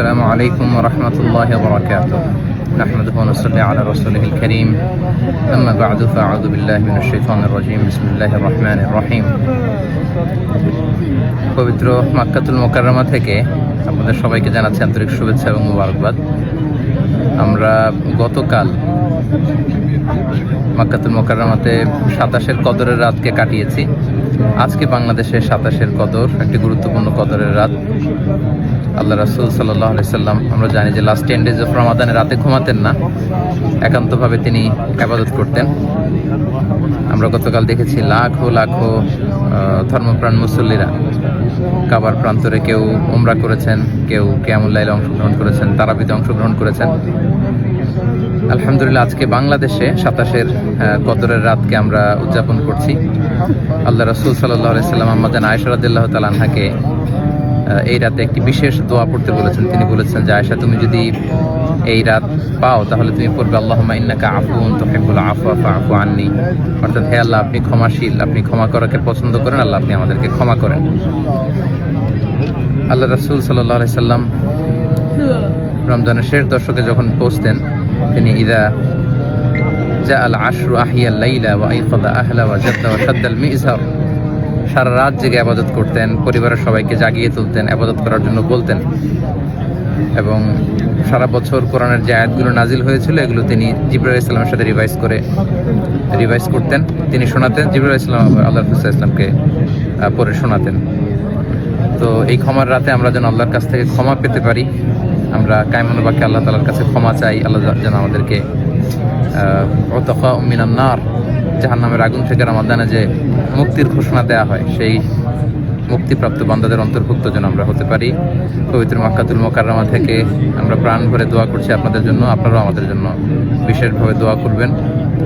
السلام عليكم ورحمة الله وبركاته. نحمده ونصلي على رسوله الكريم. أما بعد فأعوذ بالله من الشيطان الرجيم. بسم الله الرحمن الرحيم. পবিত্র মক্কাতুল মুকাররমা থেকে আপনাদের সবাইকে জানাচ্ছি আন্তরিক শুভেচ্ছা এবং মুবারকবাদ। আমরা গতকাল মক্কাতুল মুকাররমাতে 27-এর কদরের রাতকে কাটিয়েছি। আজকে বাংলাদেশে 27-এর কদর, একটি গুরুত্বপূর্ণ কদরের রাত। আল্লাহ রাসূল সাল্লাল্লাহু আলাইহি সাল্লাম, আমরা জানি যে লাস্ট 10 ডেজ অফ রমাদানে রাতে ঘুমাতেন না, একান্তভাবে তিনি ইবাদত করতেন। আমরা গতকাল দেখেছি লাখো লাখো ধর্মপ্রাণ মুসল্লিরা কাবার প্রান্তরে কেউ উমরা করেছেন, কেউ কিয়ামুল লাইলে অংশগ্রহণ করেছেন, তারাবিতে অংশগ্রহণ করেছেন। আলহামদুলিল্লাহ, আজকে বাংলাদেশে 27-এর কদরের রাতকে আমরা উদযাপন করছি। আল্লাহ রাসূল সাল্লাল্লাহু আলাইহি সাল্লাম আম্মা জান আয়েশা রাদিয়াল্লাহু তাআলা আনহাকে এই রাতে একটি বিশেষ দোয়া পড়তে বলেছেন। তিনি বলেছেন যে, আয়েশা, তুমি যদি এই রাত পাও তাহলে তুমি পড়বে আল্লাহুম্মা ইন্নাকা আফুউন তুহিব্বুল আফওয়া ফাআফু আন্নী। অর্থাৎ, হে আল্লাহ, আপনি ক্ষমাশীল, আপনি ক্ষমা করাকে পছন্দ করেন, আল্লাহ আপনি আমাদেরকে ক্ষমা করেন। আল্লাহ রাসূল সাল্লাল্লাহু আলাইহি সাল্লাম রমজানের শেষ দশকে যখন পৌঁছতেন, তিনি ইদা জাআল আশরু আহিয়াল লাইলা ওয়া আইকাযা আহলা ওয়া জাদ্দা ওয়া শাদ্দাল মিযহার, সারা রাত জেগে ইবাদত করতেন, পরিবারের সবাইকে জাগিয়ে তুলতেন, ইবাদত করার জন্য বলতেন। এবং সারা বছর কোরআনের যে আয়াতগুলো নাজিল হয়েছিল এগুলো তিনি জিবরাইল আলাইহিস সালামের সাথে রিভাইজ করতেন, তিনি শোনাতেন। জিবরাইল আলাইহিস সালাম আল্লাহর রাসূল সাল্লাল্লাহু আলাইহি ওয়াসাল্লামকে পড়ে শোনাতেন। তো এই ক্ষমার রাতে আমরা যেন আল্লাহর কাছ থেকে ক্ষমা পেতে পারি, আমরা কায়মানো বাক্যে আল্লাহ তাআলার কাছে ক্ষমা চাই। আল্লাহ যেন আমাদেরকে উতাকা মিনান নার, জাহান্নামের আগুন থেকে রমাদানে যে মুক্তির ঘোষণা দেওয়া হয়, সেই মুক্তিপ্রাপ্ত বান্দাদের অন্তর্ভুক্ত যেন আমরা হতে পারি। পবিত্র মক্কাতুল মুকাররমা থেকে আমরা প্রাণ ভরে দোয়া করছি আপনাদের জন্য, আপনারাও আমাদের জন্য বিশেষভাবে দোয়া করবেন।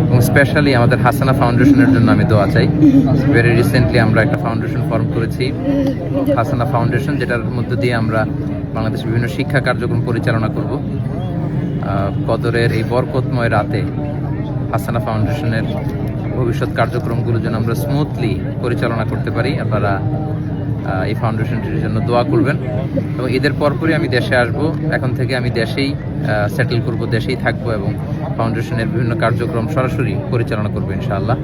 এবং স্পেশালি আমাদের হাসানা ফাউন্ডেশনের জন্য আমি দোয়া চাই। ভেরি রিসেন্টলি আমরা একটা ফাউন্ডেশন ফর্ম করেছি, হাসানা ফাউন্ডেশন, যেটার মধ্য দিয়ে আমরা বাংলাদেশের বিভিন্ন শিক্ষা কার্যক্রম পরিচালনা করব। কদরের এই বরকতময় রাতে হাসানা ফাউন্ডেশনের ভবিষ্যৎ কার্যক্রমগুলো যেন আমরা স্মুথলি পরিচালনা করতে পারি। আপনারা এই ফাউন্ডেশনটির জন্য দোয়া করবেন। এবং ঈদের পরপরই আমি দেশে আসব। এখন থেকে আমি দেশেই সেটেল করব, দেশেই থাকবো এবং ফাউন্ডেশনের বিভিন্ন কার্যক্রম সরাসরি পরিচালনা করবো ইনশাআল্লাহ।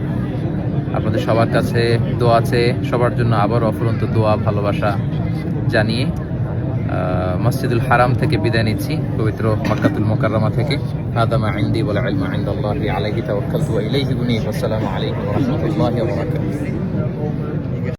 আপনাদের সবার কাছে দোয়া আছে, সবার জন্য আবার অফুরন্ত দোয়া ভালোবাসা জানিয়ে মসজিদুল হারাম থেকে বিদায় নিচ্ছি, পবিত্র মক্কাতুল মুকাররমা থেকে। হাদা মা ইনদি ওয়াল ইলমু ইনদাল্লাহি আলাইহি তাওয়াক্কালতু ওয়া ইলাইহি উনীব। আসসালামু আলাইকুম ওয়া রাহমাতুল্লাহি ওয়া বারাকাতুহু।